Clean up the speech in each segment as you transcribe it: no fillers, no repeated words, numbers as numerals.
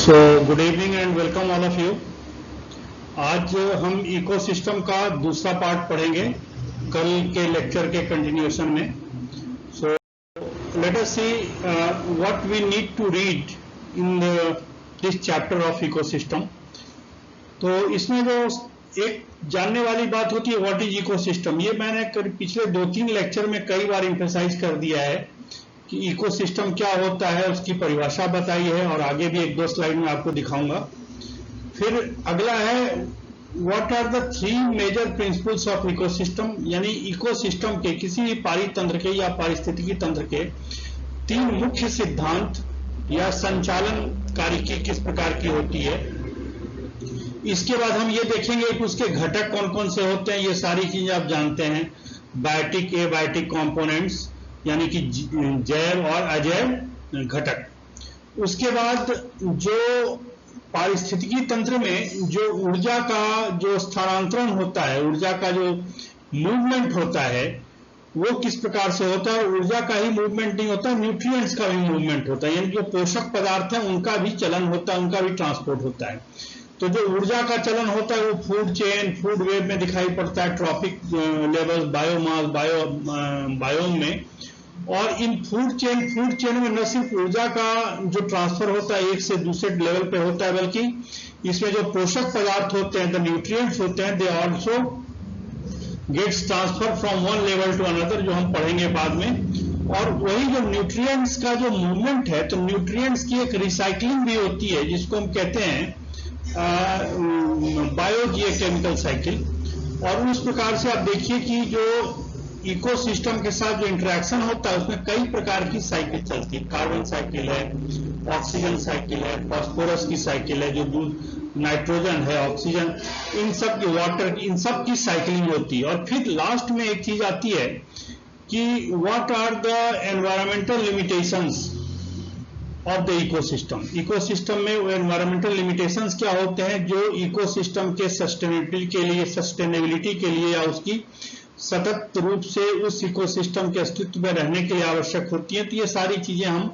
So good evening and welcome all of you. आज हम ecosystem का दूसरा पार्ट पढ़ेंगे कल के लेक्चर के कंटिन्यूएशन में। So let us see what we need to read in this chapter of ecosystem. तो इसमें जो एक जानने वाली बात होती है व्हाट इज इकोसिस्टम, ये मैंने पिछले 2-3 लेक्चर में कई बार एम्फेसाइज कर दिया है कि इकोसिस्टम क्या होता है, उसकी परिभाषा बताई है और आगे भी 1-2 स्लाइड में आपको दिखाऊंगा। फिर अगला है what are the 3 major principles of ecosystem, यानी इकोसिस्टम के किसी भी पारितंत्र के या पारिस्थितिकी तंत्र के 3 मुख्य सिद्धांत या संचालन कार्यकी किस प्रकार की होती है। इसके बाद हम ये देखेंगे कि उसके घटक कौन कौन से होते हैं, ये सारी चीजें आप जानते हैं। बायोटिक एबायोटिक कंपोनेंट्स यानी कि जैव और अजैव घटक। उसके बाद जो पारिस्थितिकी तंत्र में जो ऊर्जा का जो स्थानांतरण होता है, ऊर्जा का जो मूवमेंट होता है वो किस प्रकार से होता है। ऊर्जा का ही मूवमेंट नहीं होता, न्यूट्रिएंट्स का भी मूवमेंट होता है, यानी जो पोषक पदार्थ है उनका भी चलन होता है, उनका भी ट्रांसपोर्ट होता है। तो जो ऊर्जा का चलन होता है वो फूड चेन, फूड वेब में दिखाई पड़ता है, ट्रॉपिक लेवल्स, बायोमास, बायोम में। और इन फूड चेन में न सिर्फ ऊर्जा का जो ट्रांसफर होता है एक से दूसरे लेवल पे होता है, बल्कि इसमें जो पोषक पदार्थ होते हैं, द न्यूट्रिएंट्स होते हैं, they also gets transfer from one level to another, जो हम पढ़ेंगे बाद में। और वही जो न्यूट्रिएंट्स का जो मूवमेंट है, तो न्यूट्रिएंट्स की एक रिसाइकलिंग भी होती है जिसको हम कहते हैं बायोजियोकेमिकल साइकिल। और उस प्रकार से आप देखिए कि जो इकोसिस्टम के साथ जो इंटरेक्शन होता है उसमें कई प्रकार की साइकिल चलती है। कार्बन साइकिल है, ऑक्सीजन साइकिल है, फास्फोरस की साइकिल है, जो दूध नाइट्रोजन है, ऑक्सीजन, इन सब की वाटर, इन सब की साइकिलिंग होती है। और फिर लास्ट में एक चीज आती है कि what are the environmental limitations of the ecosystem. Ecosystem में एनवायरमेंटल लिमिटेशंस क्या होते हैं जो इकोसिस्टम के सस्टेनेबिलिटी के लिए या उसकी सतत रूप से उस इकोसिस्टम के अस्तित्व में रहने के लिए आवश्यक होती है। तो ये सारी चीजें हम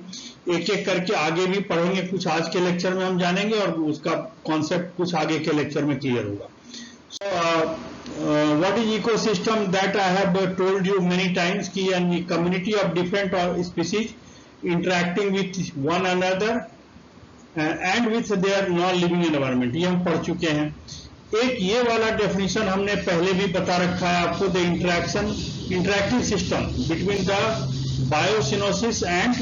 एक एक करके आगे भी पढ़ेंगे, कुछ आज के लेक्चर में हम जानेंगे और उसका कॉन्सेप्ट कुछ आगे के लेक्चर में क्लियर होगा। So what is ecosystem, that I have told you many times कि community of different species interacting with one another and with their non living environment, ये हम पढ़ चुके हैं। एक ये वाला डेफिनेशन हमने पहले भी बता रखा है आपको, the interactive system between the biocoenosis and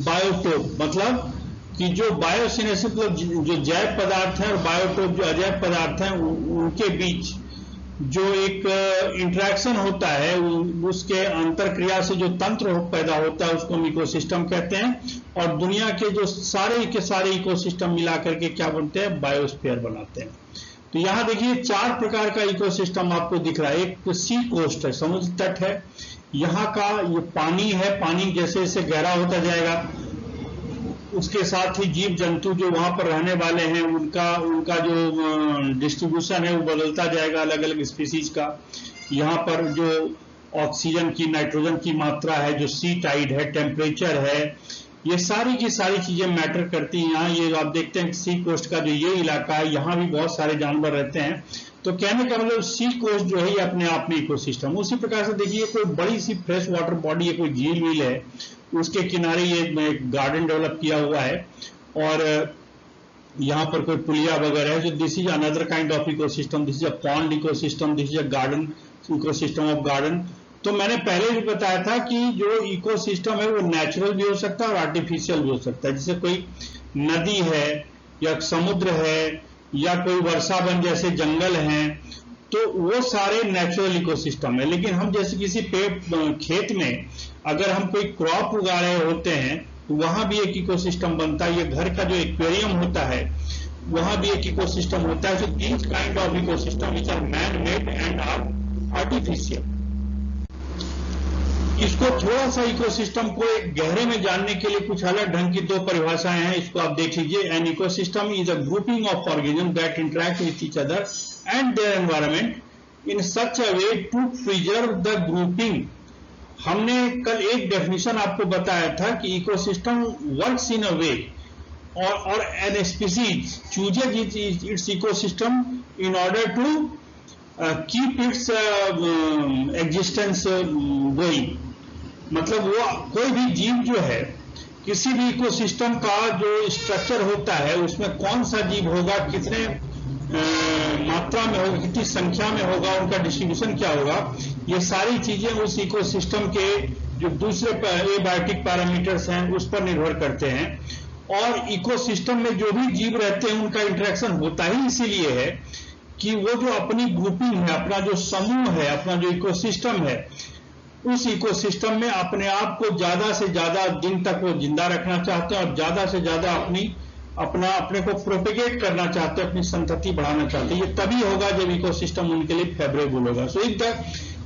biotope. मतलब कि जो बायोसिनोसिस मतलब जो जैव पदार्थ है और बायोटोप जो अजैव पदार्थ हैं उनके बीच जो एक इंटरेक्शन होता है, उसके अंतरक्रिया से जो तंत्र पैदा होता है उसको हम इकोसिस्टम कहते हैं। और दुनिया के जो सारे इकोसिस्टम मिलाकर के क्या बनते हैं, बायोस्फीयर बनाते हैं। तो यहां देखिए 4 प्रकार का इकोसिस्टम आपको दिख रहा है। एक तो सी कोस्ट है, समुद्र तट है, यहाँ का ये पानी है, पानी जैसे जैसे गहरा होता जाएगा उसके साथ ही जीव जंतु जो वहां पर रहने वाले हैं उनका जो डिस्ट्रीब्यूशन है वो बदलता जाएगा अलग अलग स्पीसीज का। यहाँ पर जो ऑक्सीजन की, नाइट्रोजन की मात्रा है, जो सी टाइड है, टेम्परेचर है, ये सारी की सारी चीजें मैटर करती हैं। यहाँ ये आप देखते हैं सी कोस्ट का जो ये इलाका है, यहाँ भी बहुत सारे जानवर रहते हैं। तो कहने का मतलब सी कोस्ट जो है ये अपने आप में इकोसिस्टम। उसी प्रकार से देखिए कोई बड़ी सी फ्रेश वाटर बॉडी है, कोई झील वील है, उसके किनारे ये गार्डन डेवलप किया हुआ है और यहाँ पर कोई पुलिया वगैरह है, जो this is another kind of ecosystem, this is a pond ecosystem, this is a garden ecosystem of garden. तो मैंने पहले भी बताया था कि जो इकोसिस्टम है वो नेचुरल भी हो सकता है और आर्टिफिशियल भी हो सकता है। जैसे कोई नदी है या समुद्र है या कोई वर्षावन जैसे जंगल हैं, तो वो सारे नेचुरल इकोसिस्टम है। लेकिन हम जैसे किसी खेत में अगर हम कोई क्रॉप उगा रहे होते हैं तो वहां भी एक इकोसिस्टम बनता है। ये घर का जो एक्वेरियम होता है वहां भी एक इकोसिस्टम होता है। So these kind of ecosystem which are man made and are artificial. इसको थोड़ा सा इकोसिस्टम को एक गहरे में जानने के लिए कुछ अलग ढंग की 2 परिभाषाएं हैं, इसको आप देख लीजिए। An ecosystem is a grouping of organism that interact with each other and their environment in such a way to preserve the grouping. हमने कल एक डेफिनेशन आपको बताया था कि ecosystem works in a way or an species chooses its ecosystem in order to keep its existence going। मतलब वो कोई भी जीव जो है, किसी भी इकोसिस्टम का जो स्ट्रक्चर होता है उसमें कौन सा जीव होगा, कितने मात्रा में होगा, कितनी संख्या में होगा, उनका डिस्ट्रीब्यूशन क्या होगा, ये सारी चीजें उस इकोसिस्टम के जो दूसरे एबायोटिक पैरामीटर्स हैं उस पर निर्भर करते हैं। और इकोसिस्टम में जो भी जीव रहते हैं उनका इंटरेक्शन होता ही इसीलिए है कि वो जो अपनी ग्रुपिंग है, अपना जो समूह है, अपना जो इकोसिस्टम है, उस इकोसिस्टम में अपने आप को ज्यादा से ज्यादा दिन तक वो जिंदा रखना चाहते हैं और ज्यादा से ज्यादा अपने को प्रोपेगेट करना चाहते हैं, अपनी संतति बढ़ाना चाहते हैं। ये तभी होगा जब इकोसिस्टम उनके लिए फेवरेबल होगा। So if the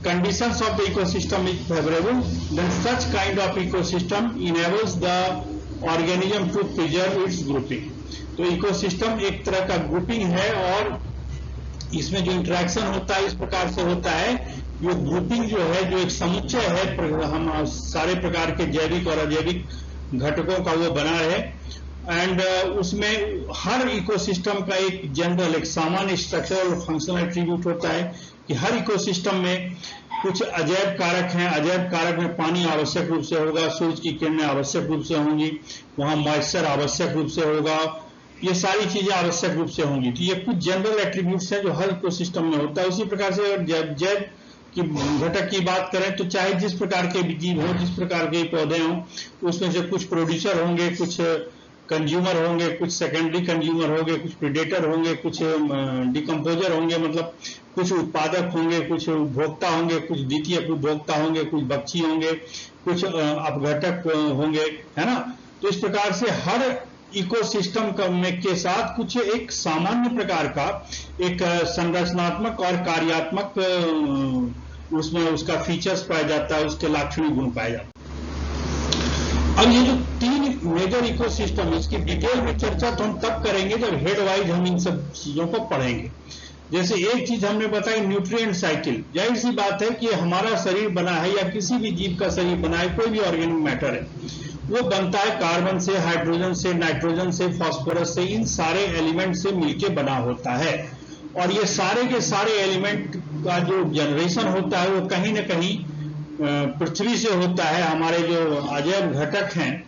conditions of the ecosystem is favorable, then such kind of ecosystem enables the organism to preserve its grouping। तो इकोसिस्टम एक तरह का ग्रुपिंग है और इसमें जो इंटरेक्शन होता है इस प्रकार से होता है, ये ग्रुपिंग जो है, जो एक समुच्चय है हम सारे प्रकार के जैविक और अजैविक घटकों का वो बना है। एंड उसमें हर इकोसिस्टम का एक जनरल, एक सामान्य स्ट्रक्चरल और फंक्शनल एट्रीब्यूट होता है कि हर इकोसिस्टम में कुछ अजैव कारक हैं। अजैव कारक में पानी आवश्यक रूप से होगा, सूरज की किरणें आवश्यक रूप से होंगी, वहां मॉइस्चर आवश्यक रूप से होगा, ये सारी चीजें आवश्यक रूप से होंगी। तो ये कुछ जनरल एट्रीब्यूट्स हैं जो हर इकोसिस्टम में होता है। उसी प्रकार से अगर जैव की घटक की बात करें तो चाहे जिस प्रकार के जीव हों, जिस प्रकार के पौधे हों, उसमें से कुछ प्रोड्यूसर होंगे, कुछ कंज्यूमर होंगे, कुछ सेकेंडरी कंज्यूमर होंगे, कुछ प्रीडेटर होंगे, कुछ डिकम्पोजर होंगे, मतलब कुछ उत्पादक होंगे, कुछ उपभोक्ता होंगे, कुछ द्वितीय उपभोक्ता होंगे, कुछ भक्षी होंगे, कुछ अपघटक होंगे, है ना। तो इस प्रकार से हर इकोसिस्टम के साथ कुछ एक सामान्य प्रकार का एक संरचनात्मक और कार्यात्मक उसमें उसका फीचर्स पाया जाता है, उसके लाक्षणिक गुण पाए जाते हैं। अब ये जो 3 मेजर इकोसिस्टम, इसकी डिटेल में चर्चा तो हम तब करेंगे जब हेड वाइज हम इन सब चीजों को पढ़ेंगे। जैसे एक चीज हमने बताई न्यूट्रिएंट साइकिल। जाहिर सी बात है कि हमारा शरीर बना है या किसी भी जीव का शरीर बना है, कोई भी ऑर्गेनिक मैटर है, वो बनता है कार्बन से, हाइड्रोजन से, नाइट्रोजन से, फास्फोरस से, इन सारे एलिमेंट से मिलके बना होता है। और ये सारे के सारे एलिमेंट का जो जनरेशन होता है वो कहीं ना कहीं पृथ्वी से होता है। हमारे जो अजैव घटक हैं,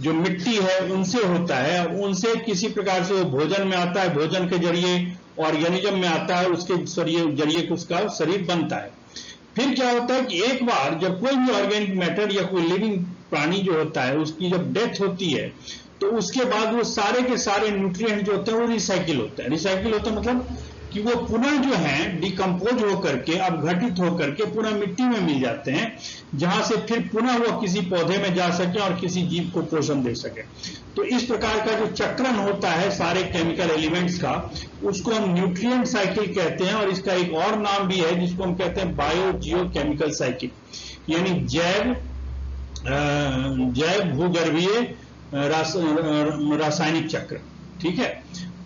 जो मिट्टी है, उनसे होता है। उनसे किसी प्रकार से वो भोजन में आता है, भोजन के जरिए ऑर्गेनिज्म में आता है, उसके जरिए उसका शरीर बनता है। फिर क्या होता है कि एक बार जब कोई भी ऑर्गेनिक मैटर या कोई लिविंग प्राणी जो होता है उसकी जब डेथ होती है तो उसके बाद वो सारे के सारे न्यूट्रिएंट जो होते हैं वो रिसाइकिल होता है। रिसाइकिल होता है मतलब कि वो पुनः जो है डिकम्पोज होकर के, अपघटित होकर के पुनः मिट्टी में मिल जाते हैं, जहां से फिर पुनः वो किसी पौधे में जा सके और किसी जीव को पोषण दे सके। तो इस प्रकार का जो चक्रण होता है सारे केमिकल एलिमेंट्स का, उसको हम न्यूट्रिएंट साइकिल कहते हैं। और इसका एक और नाम भी है जिसको हम कहते हैं बायो जियो केमिकल साइकिल, यानी जैव भूगर्भीय रासायनिक चक्र। ठीक है।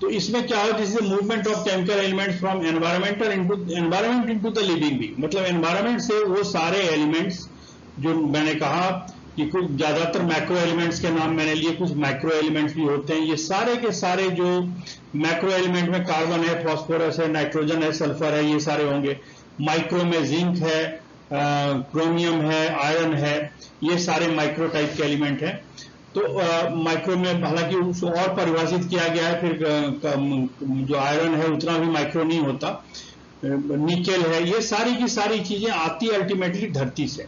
तो इसमें क्या होता है, जैसे movement of chemical elements from environment into the living being, मतलब एनवायरमेंट से वो सारे एलिमेंट्स जो मैंने कहा कि कुछ ज्यादातर मैक्रो एलिमेंट्स के नाम मैंने लिए, कुछ माइक्रो एलिमेंट्स भी होते हैं। ये सारे के सारे जो मैक्रो एलिमेंट में कार्बन है, फास्फोरस है, नाइट्रोजन है, सल्फर है, ये सारे होंगे। माइक्रो में जिंक है, क्रोमियम है, आयरन है, ये सारे माइक्रो टाइप के एलिमेंट हैं। तो माइक्रो में हालांकि उसको और परिभाषित किया गया है, फिर जो आयरन है उतना भी माइक्रो नहीं होता, निकेल है, ये सारी की सारी चीजें आती है अल्टीमेटली धरती से।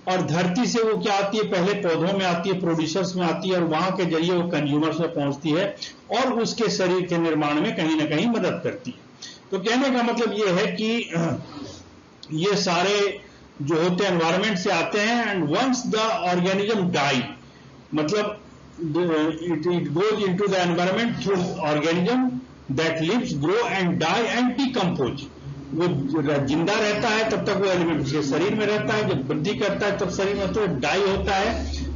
और धरती से वो क्या आती है, पहले पौधों में आती है, प्रोड्यूसर्स में आती है, और वहां के जरिए वो कंज्यूमर्स में पहुंचती है और उसके शरीर के निर्माण में कहीं ना कहीं मदद करती है। तो कहने का मतलब ये है कि ये सारे जो होते हैं एनवायरमेंट से आते हैं। And once the organism die, मतलब it goes into the environment through organism that lives, grow and die and decompose। वो जिंदा रहता है तब तक वो एलिमेंट उसके शरीर में रहता है, जब वृद्धि करता है तब शरीर में तो डाई होता है,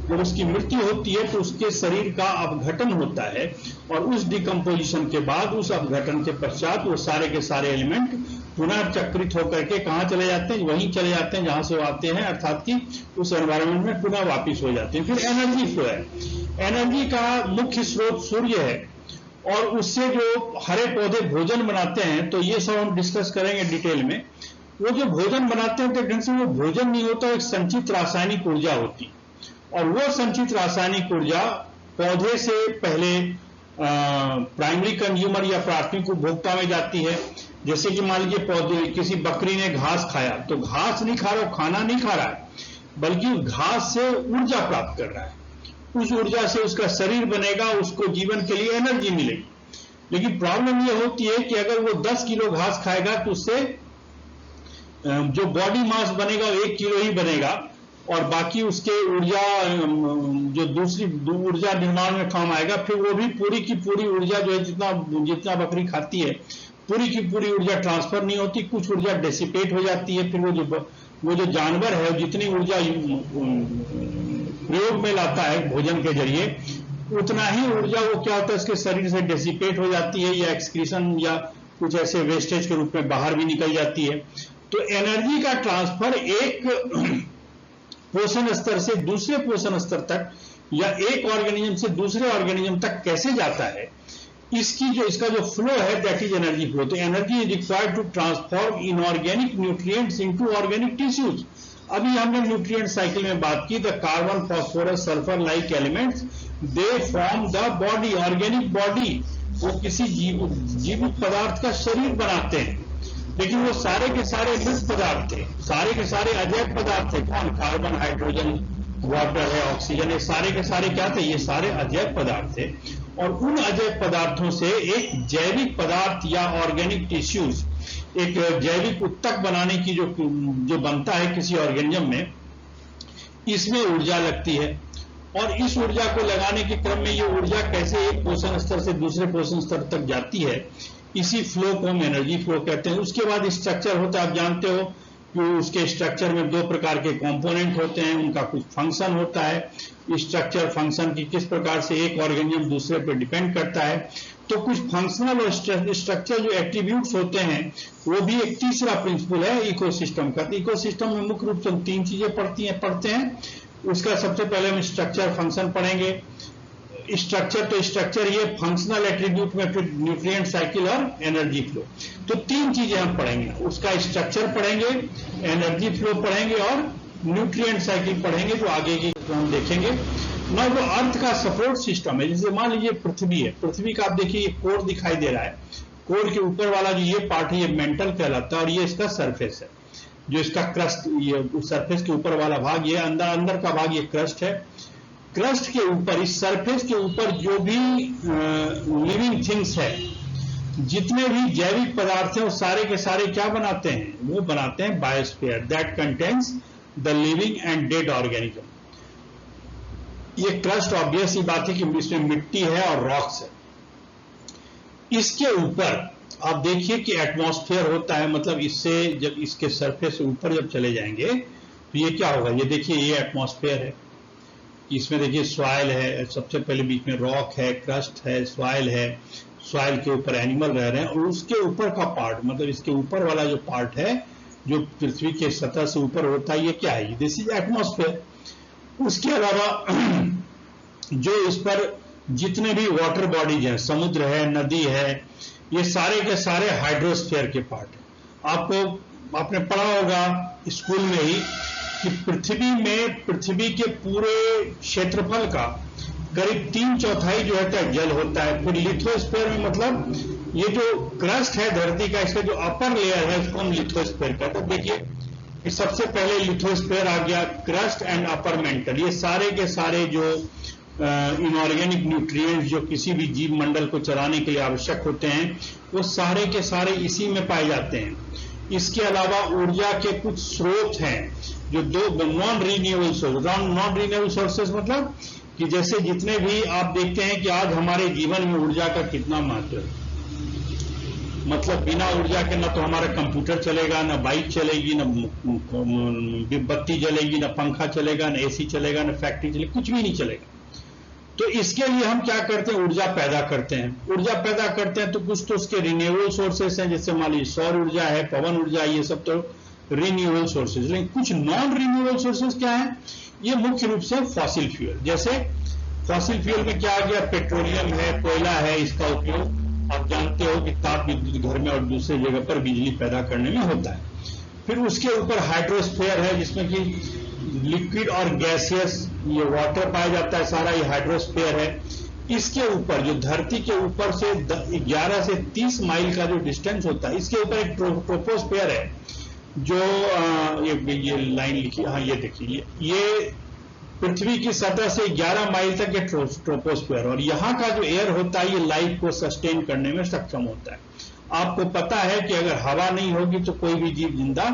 जब उसकी मृत्यु होती है तो उसके शरीर का अपघटन होता है। और उस डिकम्पोजिशन के बाद, उस अपघटन के पश्चात वो सारे के सारे एलिमेंट पुनः चक्रित होकर के कहाँ चले जाते हैं, वहीं चले जाते हैं जहां से वो आते हैं, अर्थात कि उस एनवायरमेंट में पुनः वापिस हो जाते हैं। फिर एनर्जी फ्लो है, एनर्जी का मुख्य स्रोत सूर्य है और उससे जो हरे पौधे भोजन बनाते हैं, तो ये सब हम डिस्कस करेंगे डिटेल में। वो जो भोजन बनाते हैं तो ढंग से वो भोजन नहीं होता, एक संचित रासायनिक ऊर्जा होती, और वो संचित रासायनिक ऊर्जा पौधे से पहले प्राइमरी कंज्यूमर या प्राथमिक उपभोक्ता में जाती है। जैसे कि मान लीजिए पौधे, किसी बकरी ने घास खाया, तो घास नहीं खा रहा, खाना नहीं खा रहा है, बल्कि घास से ऊर्जा प्राप्त कर रहा है। उस ऊर्जा से उसका शरीर बनेगा, उसको जीवन के लिए एनर्जी मिलेगी। लेकिन प्रॉब्लम यह होती है कि अगर वो 10 किलो घास खाएगा तो उससे जो बॉडी मास बनेगा वो 1 किलो ही बनेगा, और बाकी उसके ऊर्जा जो दूसरी ऊर्जा निर्माण में काम आएगा, फिर वो भी पूरी की पूरी ऊर्जा जो है जितना बकरी खाती है, पूरी की पूरी ऊर्जा ट्रांसफर नहीं होती, कुछ ऊर्जा डेसिपेट हो जाती है। फिर वो जो जानवर है जितनी ऊर्जा प्रयोग में लाता है भोजन के जरिए, उतना ही ऊर्जा वो क्या होता है उसके शरीर से डेसिपेट हो जाती है, या एक्सक्रीशन या कुछ ऐसे वेस्टेज के रूप में बाहर भी निकल जाती है। तो एनर्जी का ट्रांसफर एक पोषण स्तर से दूसरे पोषण स्तर तक, या एक ऑर्गेनिज्म से दूसरे ऑर्गेनिज्म तक कैसे जाता है, इसका जो फ्लो है, दैट इज एनर्जी फ्लो। तो energy is required to transform inorganic nutrients into organic tissues. अभी हमने न्यूट्रिएंट साइकिल में बात की, the carbon, phosphorus, sulphur like elements they form the body, organic body. वो किसी जीवित पदार्थ का शरीर बनाते हैं, लेकिन वो सारे के सारे मृत पदार्थ थे, सारे के सारे अजैव पदार्थ थे। कौन? कार्बन, हाइड्रोजन, वाटर है, ऑक्सीजन है, सारे के सारे क्या थे? ये सारे अजैव पदार्थ थे। और उन अजैव पदार्थों से एक जैविक पदार्थ या ऑर्गेनिक टिश्यूज, एक जैविक उत्तक बनाने की जो बनता है किसी ऑर्गेनिज्म में, इसमें ऊर्जा लगती है। और इस ऊर्जा को लगाने के क्रम में ये ऊर्जा कैसे एक पोषण स्तर से दूसरे पोषण स्तर तक जाती है, इसी फ्लो को हम एनर्जी फ्लो कहते हैं। उसके बाद स्ट्रक्चर होता है, आप जानते हो कि उसके स्ट्रक्चर में 2 प्रकार के कंपोनेंट होते हैं, उनका कुछ फंक्शन होता है। स्ट्रक्चर फंक्शन की किस प्रकार से एक ऑर्गेनिज्म दूसरे पर डिपेंड करता है। तो कुछ फंक्शनल और स्ट्रक्चर जो एट्रीब्यूट्स होते हैं, वो भी एक तीसरा प्रिंसिपल है इकोसिस्टम का। इकोसिस्टम में मुख्य रूप से हम 3 चीजें पढ़ते हैं। उसका सबसे पहले हम स्ट्रक्चर फंक्शन पढ़ेंगे। स्ट्रक्चर ये फंक्शनल एट्रीब्यूट में फिर न्यूट्रिएंट साइकिल और एनर्जी फ्लो। तो 3 चीजें हम पढ़ेंगे, उसका स्ट्रक्चर पढ़ेंगे, एनर्जी फ्लो पढ़ेंगे और न्यूट्रिएंट साइकिल पढ़ेंगे, जो आगे की हम देखेंगे ना। वो अर्थ का सपोर्ट सिस्टम है। जैसे मान लीजिए पृथ्वी है, पृथ्वी का आप देखिए ये कोर दिखाई दे रहा है, कोर के ऊपर वाला जो ये पार्ट है ये मेंटल कहलाता है, और ये इसका सरफेस है, जो इसका क्रस्ट, ये सरफेस के ऊपर वाला भाग, ये अंदर का भाग ये क्रस्ट है। क्रस्ट के ऊपर, इस सरफेस के ऊपर जो भी लिविंग थिंग्स है, जितने भी जैविक पदार्थ हैं, वो सारे के सारे क्या बनाते हैं? वो बनाते हैं biosphere that contains the living and dead organism. ये क्रस्ट ऑब्वियस ही बात है कि इसमें मिट्टी है और रॉक्स है। इसके ऊपर आप देखिए कि एटमॉस्फेयर होता है, मतलब इससे जब इसके सरफेस से ऊपर जब चले जाएंगे तो ये क्या होगा? ये देखिए ये एटमॉस्फेयर है, इसमें देखिए सॉइल है, सबसे पहले बीच में रॉक है, क्रस्ट है, सॉइल है, सॉइल के ऊपर एनिमल रह रहे हैं, और उसके ऊपर का पार्ट, मतलब इसके ऊपर वाला जो पार्ट है जो पृथ्वी के सतह से ऊपर होता है, ये क्या है? This is atmosphere. उसके अलावा जो इस पर जितने भी वाटर बॉडीज हैं, समुद्र है, नदी है, ये सारे के सारे हाइड्रोस्फीयर के पार्ट है। आपने पढ़ा होगा स्कूल में ही कि पृथ्वी के पूरे क्षेत्रफल का करीब 3/4 जो है जल होता है। फिर लिथोस्फीयर में, मतलब ये जो क्रस्ट है धरती का, इसका जो अपर लेयर है उसको हम लिथोस्फीयर कहते हैं। देखिए सबसे पहले लिथोस्फीयर आ गया, क्रस्ट एंड अपर मेंटल, ये सारे के सारे जो इनऑर्गेनिक न्यूट्रिएंट्स जो किसी भी जीव मंडल को चलाने के लिए आवश्यक होते हैं, वो सारे के सारे इसी में पाए जाते हैं। इसके अलावा ऊर्जा के कुछ स्रोत हैं जो 2 नॉन रीन्यूएबल सोर्सेज, मतलब कि जैसे जितने भी आप देखते हैं कि आज हमारे जीवन में ऊर्जा का कितना महत्व है। मतलब बिना ऊर्जा के ना तो हमारा कंप्यूटर चलेगा, ना बाइक चलेगी, ना बत्ती जलेगी, ना पंखा चलेगा, ना एसी चलेगा, ना फैक्ट्री चलेगी, कुछ भी नहीं चलेगा। तो इसके लिए हम क्या करते हैं? ऊर्जा पैदा करते हैं। ऊर्जा पैदा करते हैं तो कुछ तो उसके रिन्यूएबल सोर्सेस हैं, जैसे मान लीजिए सौर ऊर्जा है, पवन ऊर्जा है, ये सब तो रिन्यूएबल सोर्सेज। लेकिन कुछ नॉन रिन्यूएबल सोर्सेज क्या है? ये मुख्य रूप से फॉसिल फ्यूल, जैसे फॉसिल फ्यूल में क्या आ गया, पेट्रोलियम है, कोयला है, इसका उपयोग आप जानते हो कि ताप विद्युत घर में और दूसरे जगह पर बिजली पैदा करने में होता है। फिर उसके ऊपर हाइड्रोस्फीयर है, जिसमें कि लिक्विड और गैसियस ये वाटर पाया जाता है, सारा ये हाइड्रोस्फीयर है। इसके ऊपर जो धरती के ऊपर से 11 से 30 माइल का जो डिस्टेंस होता है, इसके ऊपर एक ट्रोपोस्फीयर है, जो ये लाइन लिखी, हाँ ये देखिए, ये पृथ्वी की सतह से 11 माइल तक ये ट्रोपोस्फीयर, और यहाँ का जो एयर होता है ये लाइफ को सस्टेन करने में सक्षम होता है। आपको पता है कि अगर हवा नहीं होगी तो कोई भी जीव जिंदा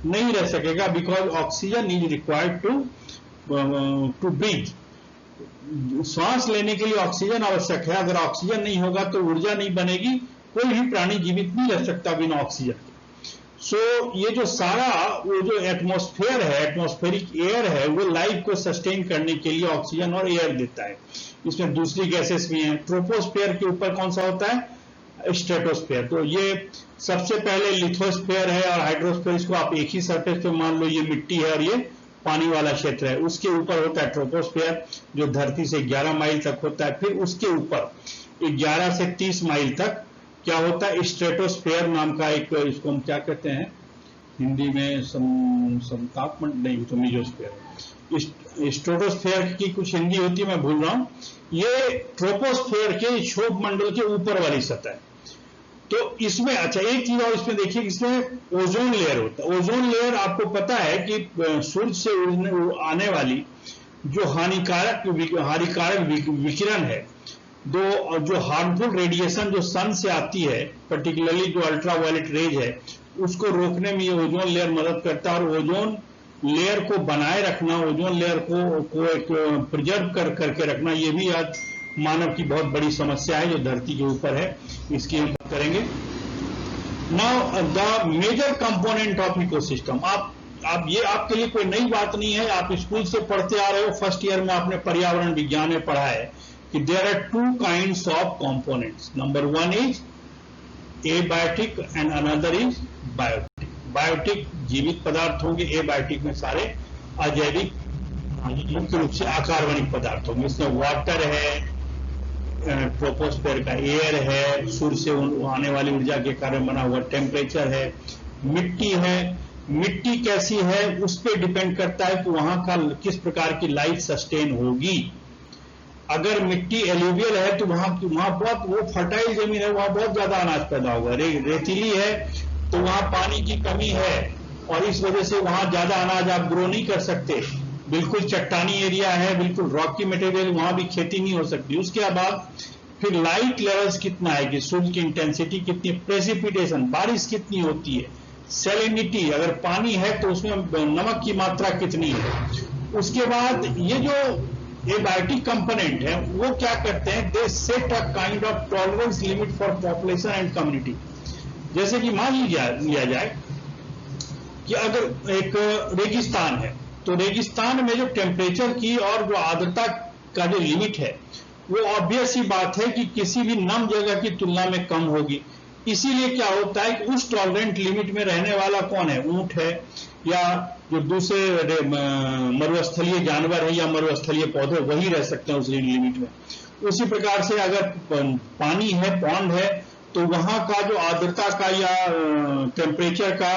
नहीं रह सकेगा, because oxygen is required to breathe. श्वास लेने के लिए ऑक्सीजन आवश्यक है, अगर ऑक्सीजन नहीं होगा तो ऊर्जा नहीं बनेगी, कोई भी प्राणी जीवित नहीं रह सकता बिना ऑक्सीजन के। सो ये जो सारा वो जो एटमॉस्फेयर है, एटमॉस्फेरिक एयर है, वो लाइफ को सस्टेन करने के लिए ऑक्सीजन और एयर देता है। इसमें दूसरी गैसेस भी हैं। ट्रोपोस्फेयर के ऊपर कौन सा होता है, स्ट्रेटोस्फेयर। तो ये सबसे पहले लिथोस्फेयर है और हाइड्रोस्फेयर, इसको आप एक ही सरफेस पे मान लो, ये मिट्टी है और ये पानी वाला क्षेत्र है। उसके ऊपर होता है ट्रोपोस्फेयर, जो धरती से 11 माइल तक होता है। फिर उसके ऊपर 11 से 30 माइल तक क्या होता है, स्ट्रेटोस्फेयर नाम का एक, इसको हम क्या कहते हैं हिंदी में, समतापमंडल नहीं, तो मीजोस्फेयर। स्ट्रेटोस्फेयर की कुछ हिंदी होती है, मैं भूल रहा हूं। ये ट्रोपोस्फेयर के क्षोभ मंडल के ऊपर वाली सतह है। तो इसमें अच्छा एक चीज और इसमें देखिए, इसमें ओजोन लेयर होता है। ओजोन लेयर आपको पता है कि सूर्य से आने वाली जो हानिकारक विकिरण है, जो हार्मफुल रेडिएशन जो सन से आती है, पर्टिकुलरली जो अल्ट्रावायलेट रेज है, उसको रोकने में ये ओजोन लेयर मदद करता है। और ओजोन लेयर को बनाए रखना, ओजोन लेयर को एक प्रिजर्व करके रखना, ये भी आज मानव की बहुत बड़ी समस्या है जो धरती के ऊपर है। इसकी हम बात करेंगे। Now the major component of ecosystem. आप ये आपके लिए कोई नई बात नहीं है, आप स्कूल से पढ़ते आ रहे हो। फर्स्ट ईयर में आपने पर्यावरण विज्ञान में पढ़ा है कि there are 2 kinds of components. Number 1 is abiotic and another is biotic. Biotic जीवित पदार्थ होंगे, एबायोटिक में सारे अजैविक, मुख्य रूप से अकार्बनिक पदार्थ होंगे। इसमें वाटर है, ट्रोपोस्फेयर का एयर है, सूर्य से आने वाली ऊर्जा के कारण बना हुआ टेम्परेचर है, मिट्टी है। मिट्टी कैसी है उस पर डिपेंड करता है कि वहां का किस प्रकार की लाइफ सस्टेन होगी। अगर मिट्टी एल्यूवियल है तो वहां बहुत वो फर्टाइल जमीन है, वहां बहुत ज्यादा अनाज पैदा होगा। रेतीली है तो वहां पानी की कमी है और इस वजह से वहां ज्यादा अनाज आप ग्रो नहीं कर सकते। बिल्कुल चट्टानी एरिया है, बिल्कुल रॉकी मटेरियल, वहां भी खेती नहीं हो सकती। उसके बाद फिर लाइट लेवल्स कितना है कि सूर्य की इंटेंसिटी कितनी, प्रेसिपिटेशन बारिश कितनी होती है, सैलिनिटी अगर पानी है तो उसमें नमक की मात्रा कितनी है। उसके बाद ये जो एबायोटिक कंपोनेंट है वो क्या करते हैं, they set a kind of tolerance limit for population and community. जैसे कि मान लिया जाए कि अगर एक रेगिस्तान है तो रेगिस्तान में जो टेम्परेचर की और जो आर्द्रता का जो लिमिट है वो ऑब्वियस ही बात है कि किसी भी नम जगह की तुलना में कम होगी। इसीलिए क्या होता है कि उस टॉलरेंट लिमिट में रहने वाला कौन है, ऊंट है या जो दूसरे मरुस्थलीय जानवर है या मरुस्थलीय पौधे, वही रह सकते हैं उस लिमिट में। उसी प्रकार से अगर पानी है, पॉन्ड है, तो वहां का जो आर्द्रता का या टेम्परेचर का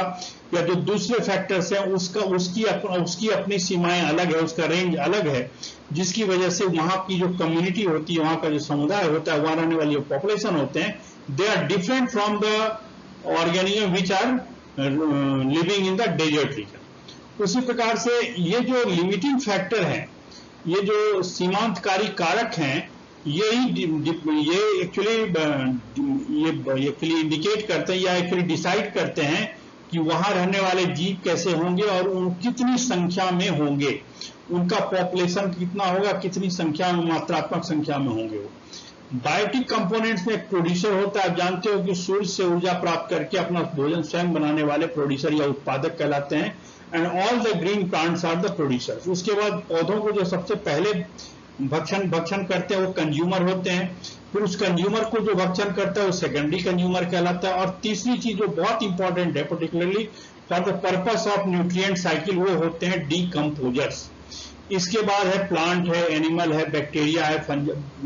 या जो दूसरे फैक्टर्स हैं उसकी अपनी सीमाएं अलग है, उसका रेंज अलग है, जिसकी वजह से वहां की जो कम्युनिटी होती है, वहां का जो समुदाय होता है, वहां रहने वाली जो पॉपुलेशन होते हैं, they are different from the organism which are living in the desert region. उसी प्रकार से ये जो लिमिटिंग फैक्टर हैं, ये जो सीमांतकारी कारक हैं, ये एक्चुअली इंडिकेट करते हैं या एक्चुअली डिसाइड करते हैं कि वहां रहने वाले जीव कैसे होंगे और कितनी संख्या में होंगे, उनका पॉपुलेशन कितना होगा, कितनी संख्या में, मात्रात्मक संख्या में होंगे वो। बायोटिक कंपोनेंट्स में एक प्रोड्यूसर होता है। आप जानते हो कि सूर्य से ऊर्जा प्राप्त करके अपना भोजन स्वयं बनाने वाले प्रोड्यूसर या उत्पादक कहलाते हैं। And all the green plants are the producers. उसके बाद पौधों को जो सबसे पहले भक्षण करते हैं वो कंज्यूमर होते हैं। फिर उस कंज्यूमर को जो भक्षण करता है वो सेकेंडरी कंज्यूमर कहलाता है। और तीसरी चीज जो बहुत इंपॉर्टेंट है particularly for the purpose of nutrient cycle, वो होते हैं डीकंपोजर्स। इसके बाद है प्लांट है, एनिमल है, बैक्टीरिया है,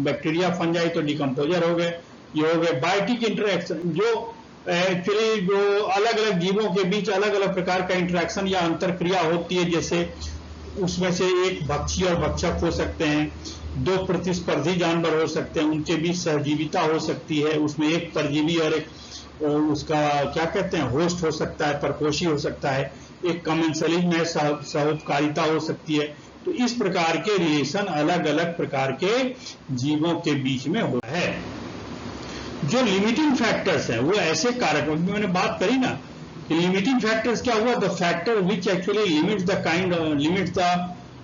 बैक्टीरिया फंजाई तो डिकम्पोजर हो गए, ये हो गए। बायोटिक इंटरेक्शन जो एक्चुअली जो अलग अलग जीवों के बीच अलग अलग प्रकार का इंटरेक्शन या अंतरक्रिया होती है, जैसे उसमें से एक भक्षी और भक्षक हो सकते हैं, दो प्रतिस्पर्धी जानवर हो सकते हैं, उनके बीच सहजीविता हो सकती है, उसमें एक परजीवी और एक उसका क्या कहते हैं होस्ट हो सकता है, परपोषी हो सकता है, एक कमेंसलिज्म है, सहोपकारिता हो सकती है। तो इस प्रकार के रिलेशन अलग अलग प्रकार के जीवों के बीच में हो है। जो लिमिटिंग फैक्टर्स हैं वो ऐसे कारक, मैंने बात करी ना कि लिमिटिंग फैक्टर्स क्या हुआ, the factor which actually limits the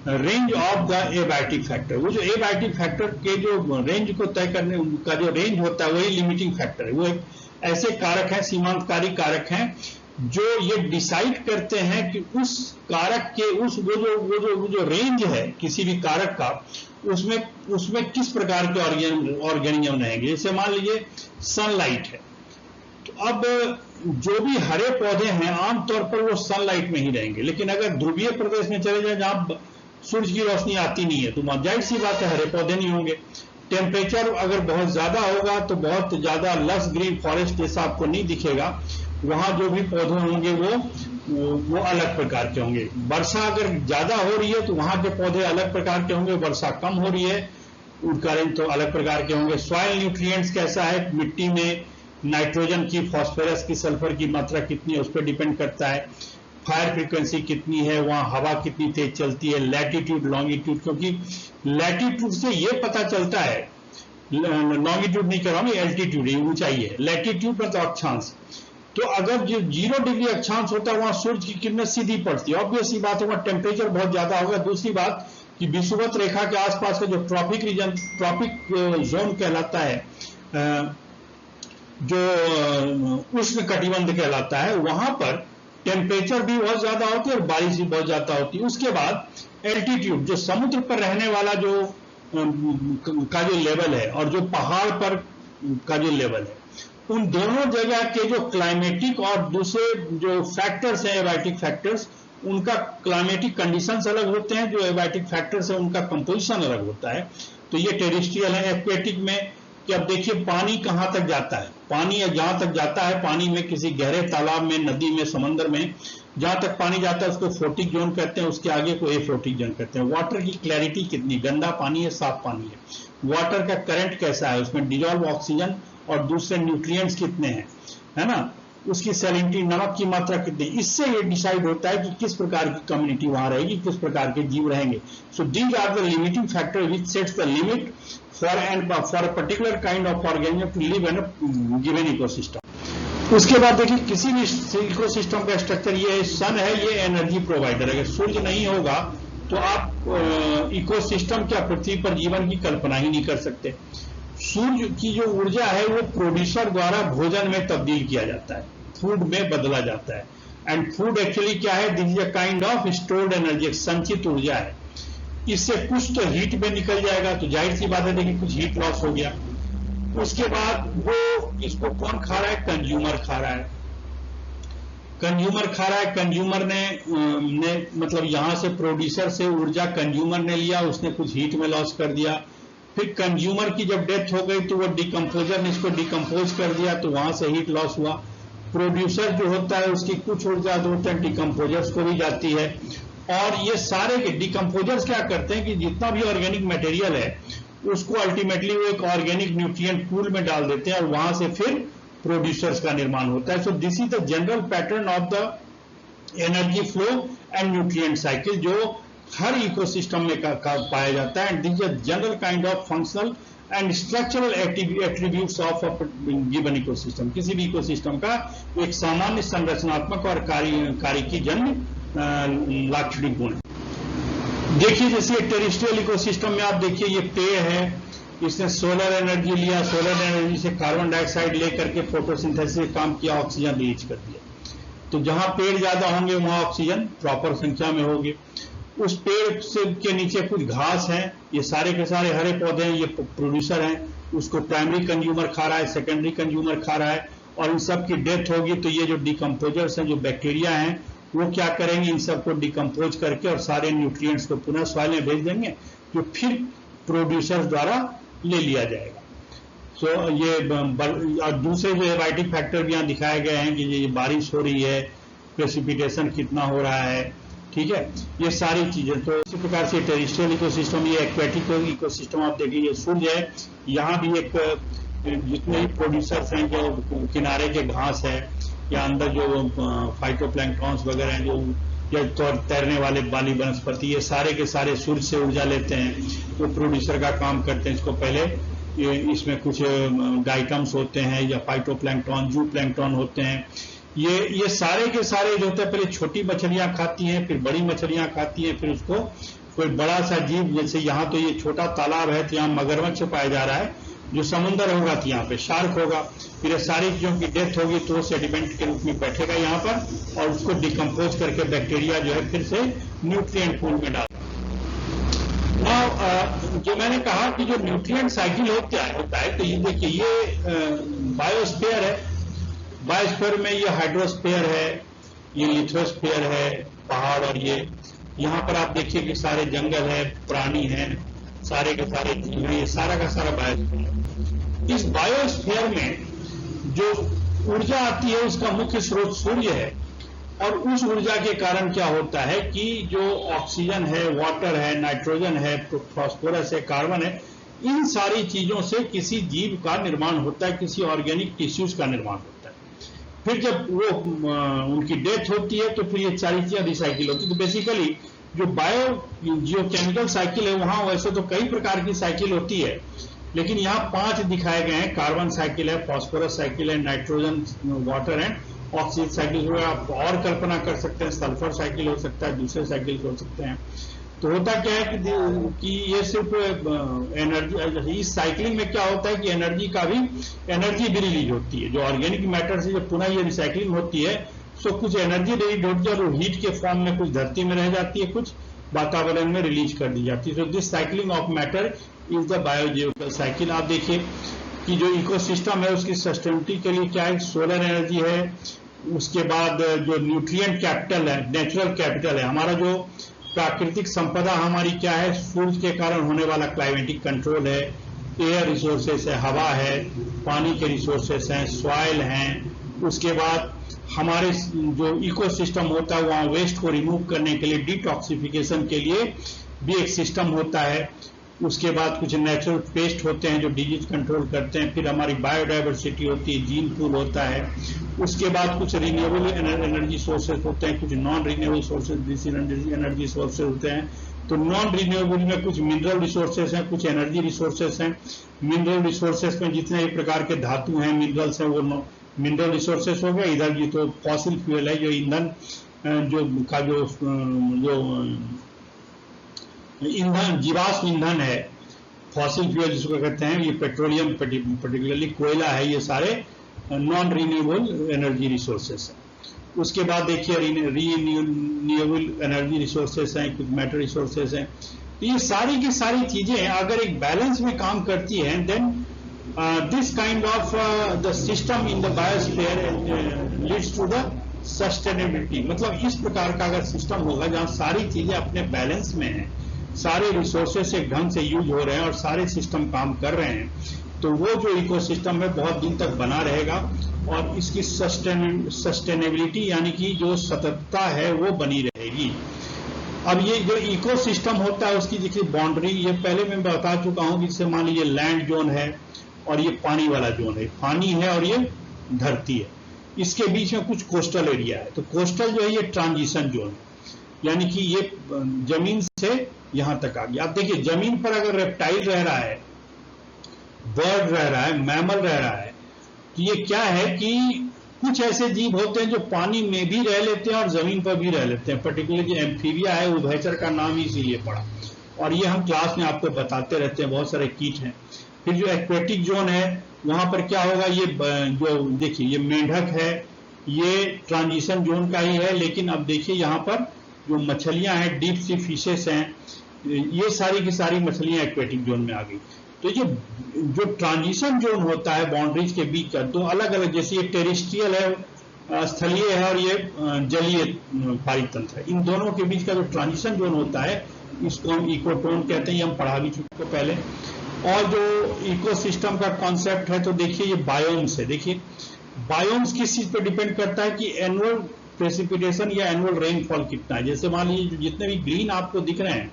range of the abiotic factor. वो जो एबायोटिक फैक्टर के जो रेंज को तय करने उनका जो रेंज होता है वही लिमिटिंग फैक्टर है। वो एक ऐसे कारक हैं, सीमांतकारी कारक हैं, जो ये डिसाइड करते हैं कि उस कारक के उस वो जो रेंज है किसी भी कारक का, उसमें किस प्रकार के ऑर्गेनिज्म रहेंगे। जैसे मान लीजिए सनलाइट है, तो अब जो भी हरे पौधे हैं आमतौर पर वो सनलाइट में ही रहेंगे, लेकिन अगर ध्रुवीय प्रदेश में चले जाए जहां सूरज की रोशनी आती नहीं है, तो जाहिर सी बात है हरे पौधे नहीं होंगे। टेम्परेचर अगर बहुत ज्यादा होगा तो बहुत ज्यादा लस ग्रीन फॉरेस्ट जैसा आपको नहीं दिखेगा, वहां जो भी पौधे होंगे वो अलग प्रकार के होंगे। वर्षा अगर ज्यादा हो रही है तो वहां के पौधे अलग प्रकार के होंगे, वर्षा कम हो रही है उनका रेंज तो अलग प्रकार के होंगे। सॉइल न्यूट्रिएंट्स कैसा है, मिट्टी में नाइट्रोजन की, फास्फोरस की, सल्फर की मात्रा कितनी है उस पर डिपेंड करता है। फायर फ्रीक्वेंसी कितनी है, वहां हवा कितनी तेज चलती है, लैटिट्यूड लॉन्गिट्यूड, क्योंकि लैटिट्यूड से ये पता चलता है, लॉन्गिट्यूड नहीं कर रहा हूं, एल्टीट्यूड ऊंचाई है, लैटिट्यूड मतलब अक्षांश। तो अगर जो 0 डिग्री अक्षांश होता है वहां सूर्य की किरणें सीधी पड़ती है, ऑब्वियस सी बात है वहां टेम्परेचर बहुत ज्यादा होगा। दूसरी बात कि विषुवत रेखा के आसपास का जो ट्रॉपिक रीजन, ट्रॉपिक जोन कहलाता है, जो उष्ण कटिबंध कहलाता है, वहां पर टेम्परेचर भी बहुत ज्यादा होती है और बारिश भी बहुत ज्यादा होती है। उसके बाद एल्टीट्यूड, जो समुद्र पर रहने वाला जो का जो लेवल है और जो पहाड़ पर का जो लेवल है, उन दोनों जगह के जो क्लाइमेटिक और दूसरे जो फैक्टर्स हैं एबायोटिक फैक्टर्स, उनका क्लाइमेटिक कंडीशंस अलग होते हैं, जो एबायोटिक फैक्टर्स है उनका कंपोजिशन अलग होता है। तो ये टेरेस्ट्रियल है। एक्वेटिक में कि अब देखिए पानी कहां तक जाता है, पानी जहां तक जाता है, पानी में किसी गहरे तालाब में, नदी में, समंदर में जहां तक पानी जाता है उसको फोटिक जोन कहते हैं, उसके आगे को एफोटिक जोन कहते हैं। वाटर की क्लैरिटी कितनी, गंदा पानी है, साफ पानी है, वाटर का करंट कैसा है, उसमें डिजॉल्व ऑक्सीजन और दूसरे न्यूट्रिएंट्स कितने हैं, है ना, उसकी सैलिनिटी, नमक की मात्रा कितनी, इससे ये डिसाइड होता है कि किस प्रकार की कम्युनिटी वहां रहेगी, किस प्रकार के जीव रहेंगे। So these are the limiting factor which sets the limit for a particular kind of organism to live in a given ecosystem। उसके बाद देखिए किसी भी इकोसिस्टम का स्ट्रक्चर, ये सन है, ये एनर्जी प्रोवाइडर। अगर सूर्य नहीं होगा तो आप इकोसिस्टम क्या, पृथ्वी पर जीवन की कल्पना ही नहीं कर सकते। सूर्य की जो ऊर्जा है वो प्रोड्यूसर द्वारा भोजन में तब्दील किया जाता है, फूड में बदला जाता है। एंड फूड एक्चुअली क्या है, this is a kind of stored energy, संचित ऊर्जा है। इससे कुछ तो हीट में निकल जाएगा, तो जाहिर सी बात है देखिए कुछ हीट लॉस हो गया। उसके बाद वो इसको कौन खा रहा है, कंज्यूमर खा रहा है। कंज्यूमर खा रहा है, कंज्यूमर ने मतलब यहां से प्रोड्यूसर से ऊर्जा कंज्यूमर ने लिया, उसने कुछ हीट में लॉस कर दिया। फिर कंज्यूमर की जब डेथ हो गई तो वो डिकम्पोजर ने इसको डिकम्पोज कर दिया, तो वहां से हीट लॉस हुआ। प्रोड्यूसर जो होता है उसकी कुछ ऊर्जा जो होता है डिकम्पोजर्स को भी जाती है। और ये सारे के डिकम्पोजर्स क्या करते हैं कि जितना भी ऑर्गेनिक मटेरियल है उसको अल्टीमेटली वो एक ऑर्गेनिक न्यूट्रिएंट पूल में डाल देते हैं और वहां से फिर प्रोड्यूसर्स का निर्माण होता है। सो this is the general pattern of the energy flow and nutrient cycle, जो हर इकोसिस्टम में पाया जाता है। And this is general kind of functional and structural attributes of a given ecosystem. किसी भी इकोसिस्टम का एक सामान्य संरचनात्मक और कार्यकी जन्य लाक्षणिक गुण। देखिए जैसे टेरेस्ट्रियल इकोसिस्टम में आप देखिए ये पेड़ है, इसने सोलर एनर्जी लिया, सोलर एनर्जी से कार्बन डाइऑक्साइड लेकर के फोटोसिंथेसिस काम किया, ऑक्सीजन रिलीज कर दिया। तो जहां पेड़ ज्यादा होंगे वहां ऑक्सीजन प्रॉपर संख्या में होगी। उस पेड़ से के नीचे कुछ घास है, ये सारे के सारे हरे पौधे हैं, ये प्रोड्यूसर हैं, उसको प्राइमरी कंज्यूमर खा रहा है, सेकेंडरी कंज्यूमर खा रहा है, और इन सब की डेथ होगी तो ये जो डिकम्पोजर्स हैं, जो बैक्टीरिया हैं, वो क्या करेंगे, इन सबको डिकम्पोज करके और सारे न्यूट्रिएंट्स को पुनः सॉइल में भेज देंगे, जो फिर प्रोड्यूसर्स द्वारा ले लिया जाएगा। सो ये और दूसरे जो एबायोटिक फैक्टर भी यहाँ दिखाए गए हैं कि ये बारिश हो रही है, प्रेसिपिटेशन कितना हो रहा है, ठीक है, ये सारी चीजें। तो इसी प्रकार से टेरिस्ट्रियल इकोसिस्टम, ये एक्वेटिक इकोसिस्टम आप देखिए, ये सूर्य है, यहाँ भी एक जितने भी प्रोड्यूसर्स हैं, जो किनारे के घास है या अंदर जो फाइटोप्लैंक्टॉन्स वगैरह हैं, जो या तैरने वाले बाली वनस्पति, ये सारे के सारे सूर्य से ऊर्जा लेते हैं, वो प्रोड्यूसर का काम करते हैं। इसको पहले इसमें कुछ डाइटम्स होते हैं या फाइटोप्लैंक्टॉन, जू प्लैंक्टॉन होते हैं, ये सारे के सारे जो होते हैं, पहले छोटी मछलियां खाती हैं, फिर बड़ी मछलियां खाती हैं, फिर उसको कोई बड़ा सा जीव, जैसे यहाँ तो ये छोटा तालाब है तो यहाँ मगरमच्छ पाया जा रहा है, जो समुद्र होगा तो यहाँ पे शार्क होगा, फिर ये सारी चीजों की डेथ होगी तो वो सेडिमेंट के रूप में बैठेगा यहाँ पर और उसको डिकम्पोज करके बैक्टीरिया जो है फिर से न्यूट्रिएंट पूल में डालेगा। जो मैंने कहा कि जो न्यूट्रिएंट साइकिल होता है, तो ये देखिए, ये बायोस्फीयर है, बायोस्फीयर में ये हाइड्रोस्फीयर है, ये लिथोस्फीयर है, पहाड़, और ये यहाँ पर आप देखिए कि सारे जंगल है, प्राणी है, सारे के सारे जीव है, ये सारा का सारा बायोस्फीयर है। इस बायोस्फीयर में जो ऊर्जा आती है उसका मुख्य स्रोत सूर्य है, और उस ऊर्जा के कारण क्या होता है कि जो ऑक्सीजन है, वाटर है, नाइट्रोजन है, फास्फोरस है, कार्बन है, इन सारी चीजों से किसी जीव का निर्माण होता है, किसी ऑर्गेनिक टिश्यूज का निर्माण होता है। फिर जब वो उनकी डेथ होती है तो फिर ये सारी चीजें रिसाइकिल होती है। तो बेसिकली जो केमिकल साइकिल है, वहां वैसे तो कई प्रकार की साइकिल होती है, लेकिन यहाँ 5 दिखाए गए हैं। कार्बन साइकिल है, फास्फोरस साइकिल है, nitrogen, water and oxygen cycle हो, आप और कल्पना कर सकते हैं, सल्फर साइकिल हो सकता है, दूसरे साइकिल हो सकते हैं। तो होता क्या है कि ये सिर्फ एनर्जी, इस साइकिलिंग में क्या होता है कि एनर्जी भी रिलीज होती है। जो ऑर्गेनिक मैटर से जब पुनः ये रिसाइकलिंग होती है, तो कुछ एनर्जी रिलीज होती है और हीट के फॉर्म में कुछ धरती में रह जाती है, कुछ वातावरण में रिलीज कर दी जाती है। तो this cycling of matter is the biogeological cycle. आप देखिए कि जो इकोसिस्टम है उसकी सस्टेनेबिलिटी के लिए क्या है, सोलर एनर्जी है, उसके बाद जो न्यूट्रिएंट कैपिटल है, नेचुरल कैपिटल है, हमारा जो प्राकृतिक संपदा हमारी क्या है, सूर्य के कारण होने वाला क्लाइमेटिक कंट्रोल है, एयर रिसोर्सेस है, हवा है, पानी के रिसोर्सेस हैं, सॉइल हैं, उसके बाद हमारे जो इकोसिस्टम होता है वहाँ वेस्ट को रिमूव करने के लिए, डिटॉक्सिफिकेशन के लिए भी एक सिस्टम होता है, उसके बाद कुछ नेचुरल पेस्ट होते हैं जो डिजीज कंट्रोल करते हैं, फिर हमारी बायोडाइवर्सिटी होती है, जीन पूल होता है, उसके बाद कुछ रिन्यूएबल एनर्जी सोर्सेज होते हैं, कुछ non renewable sources energy sources होते हैं। तो नॉन रिन्यूएबल में कुछ मिनरल रिसोर्सेज हैं, कुछ एनर्जी रिसोर्सेज हैं। मिनरल रिसोर्सेज में जितने भी प्रकार के धातु हैं, मिनरल्स हैं, वो मिनरल रिसोर्सेज हो गए। इधर ये तो फॉसिल फ्यूल है, जो ईंधन ईंधन जीवाश्म ईंधन है, फॉसिल फ्यूल जिसको कहते हैं, ये पेट्रोलियम पर्टिकुलरली कोयला है, ये सारे नॉन रिन्यूएबल एनर्जी रिसोर्सेस हैं। उसके बाद देखिए रिन्यूएबल एनर्जी रिसोर्सेस हैं, कुछ मैटर रिसोर्सेस हैं। तो ये सारी की सारी चीजें अगर एक बैलेंस में काम करती हैं, then this kind of the system in the biosphere leads to the sustainability. मतलब इस प्रकार का अगर सिस्टम होगा जहां सारी चीजें अपने बैलेंस में हैं, सारे रिसोर्सेस एक ढंग से यूज हो रहे हैं और सारे सिस्टम काम कर रहे हैं, तो वो जो इकोसिस्टम है बहुत दिन तक बना रहेगा और इसकी सस्टेनेबिलिटी यानी कि जो सततता है वो बनी रहेगी। अब ये जो इकोसिस्टम होता है उसकी देखिए बाउंड्री, ये पहले मैं बता चुका हूं कि जैसे मान लीजिए लैंड जोन है और ये पानी वाला जोन है, पानी है और ये धरती है, इसके बीच में कुछ कोस्टल एरिया है। तो कोस्टल जो है ये ट्रांजिशन जोन है, यानी कि ये जमीन से यहां तक आ गया। आप देखिए जमीन पर अगर रेप्टाइल रह रहा है, बर्ड रह रहा है, मैमल रह रहा है, तो ये क्या है कि कुछ ऐसे जीव होते हैं जो पानी में भी रह लेते हैं और जमीन पर भी रह लेते हैं। पर्टिकुलरली जो एम्फीबिया है, उभयचर का नाम ही इसीलिए पड़ा, और ये हम क्लास में आपको बताते रहते हैं, बहुत सारे कीट हैं। फिर जो एक्वेटिक जोन है वहां पर क्या होगा, ये जो देखिए ये मेंढक है, ये ट्रांजिशन जोन का ही है, लेकिन अब देखिए यहाँ पर जो मछलियां हैं, डीप सी फिशेस हैं, ये सारी की सारी मछलियां एक्वेटिक जोन में आ गई। तो ये जो ट्रांजिशन जोन होता है बाउंड्रीज के बीच का, तो अलग अलग, जैसे ये टेरेस्ट्रियल है स्थलीय है और ये जलीय पारित तंत्र है। इन दोनों के बीच का जो ट्रांजिशन जोन होता है इसको हम इकोटोन कहते हैं, ये हम पढ़ा भी चुके हैं पहले। और जो इकोसिस्टम का कॉन्सेप्ट है तो देखिए ये बायोम्स है। देखिए बायोम्स किस चीज पर डिपेंड करता है कि एनुअल प्रेसिपिटेशन या एनुअल रेनफॉल कितना है। जैसे मान लीजिए जितने भी ग्रीन आपको दिख रहे हैं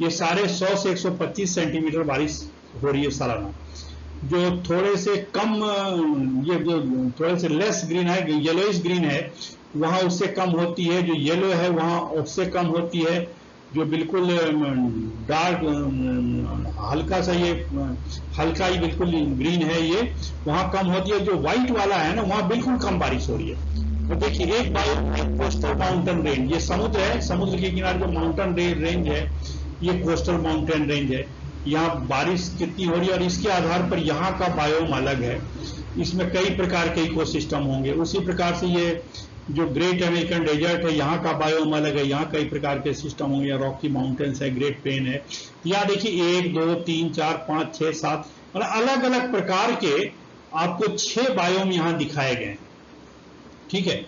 ये सारे 100 से 125 सेंटीमीटर बारिश हो रही है सालाना। जो थोड़े से कम ये जो थोड़े से लेस ग्रीन है, येलोइश ग्रीन है, वहां उससे कम होती है। जो येलो है वहां उससे कम होती है। जो बिल्कुल डार्क हल्का सा ये हल्का ही बिल्कुल ग्रीन है ये वहां कम होती है। जो व्हाइट वाला है ना वहां बिल्कुल कम बारिश हो रही है। तो देखिए एक बायो कोस्टल माउंटेन रेंज, ये समुद्र है, समुद्र के किनारे जो माउंटेन रेंज है ये कोस्टल माउंटेन रेंज है। यहाँ बारिश कितनी हो रही है और इसके आधार पर यहाँ का बायोम अलग है। इसमें कई प्रकार के इकोसिस्टम होंगे। उसी प्रकार से ये जो ग्रेट अमेरिकन डेजर्ट है यहाँ का बायोम अलग है, यहाँ कई प्रकार के सिस्टम होंगे। या रॉकी माउंटेन्स है, ग्रेट प्लेन है। यहाँ देखिए 1 2 3 4 5 6 7 मतलब अलग अलग प्रकार के आपको 6 बायोम यहाँ दिखाए गए, ठीक है।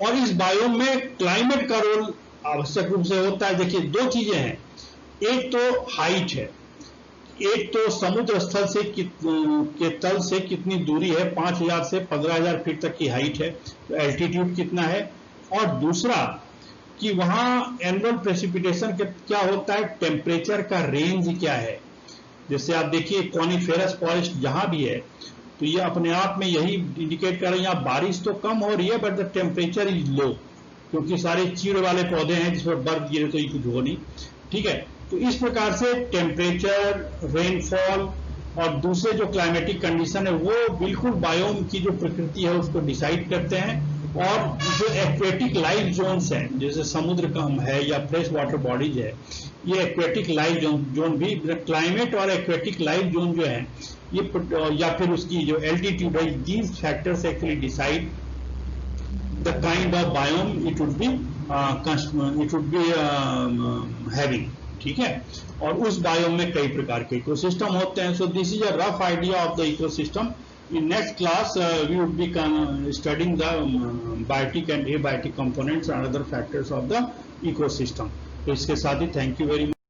और इस बायोम में क्लाइमेट का रोल आवश्यक रूप से होता है। देखिए 2 चीजें हैं, एक तो हाइट है, एक तो समुद्र स्थल से के तल से कितनी दूरी है, 5000 से 15000 फीट तक की हाइट है, तो एल्टीट्यूड कितना है। और दूसरा कि वहां एनुअल प्रेसिपिटेशन क्या होता है, टेम्परेचर का रेंज क्या है। जैसे आप देखिए कॉनिफेरस फॉरेस्ट जहां भी है तो ये अपने आप में यही इंडिकेट कर रहे हैं यहाँ बारिश तो कम हो रही है but the temperature is low, क्योंकि सारे चीड़ वाले पौधे हैं जिस पर बर्फ गिरे तो ये कुछ हो नहीं, ठीक है। तो इस प्रकार से टेम्परेचर, रेनफॉल और दूसरे जो क्लाइमेटिक कंडीशन है वो बिल्कुल बायोम की जो प्रकृति है उसको डिसाइड करते हैं। और जो एक्वेटिक लाइफ जोन्स हैं जैसे समुद्र का है या फ्रेश वाटर बॉडीज है, ये एक्वेटिक लाइफ जोन भी क्लाइमेट और एक्वेटिक लाइफ जोन जो है ये या फिर उसकी जो एल्टीट्यूड है, these factors actually decide the kind of biome it would be having, ठीक है। और उस बायोम में कई प्रकार के इकोसिस्टम होते हैं। So this is a rough idea of the ecosystem. In next class we would be studying the biotic and abiotic components and other factors of the ecosystem. तो इसके साथ ही थैंक यू वेरी मच।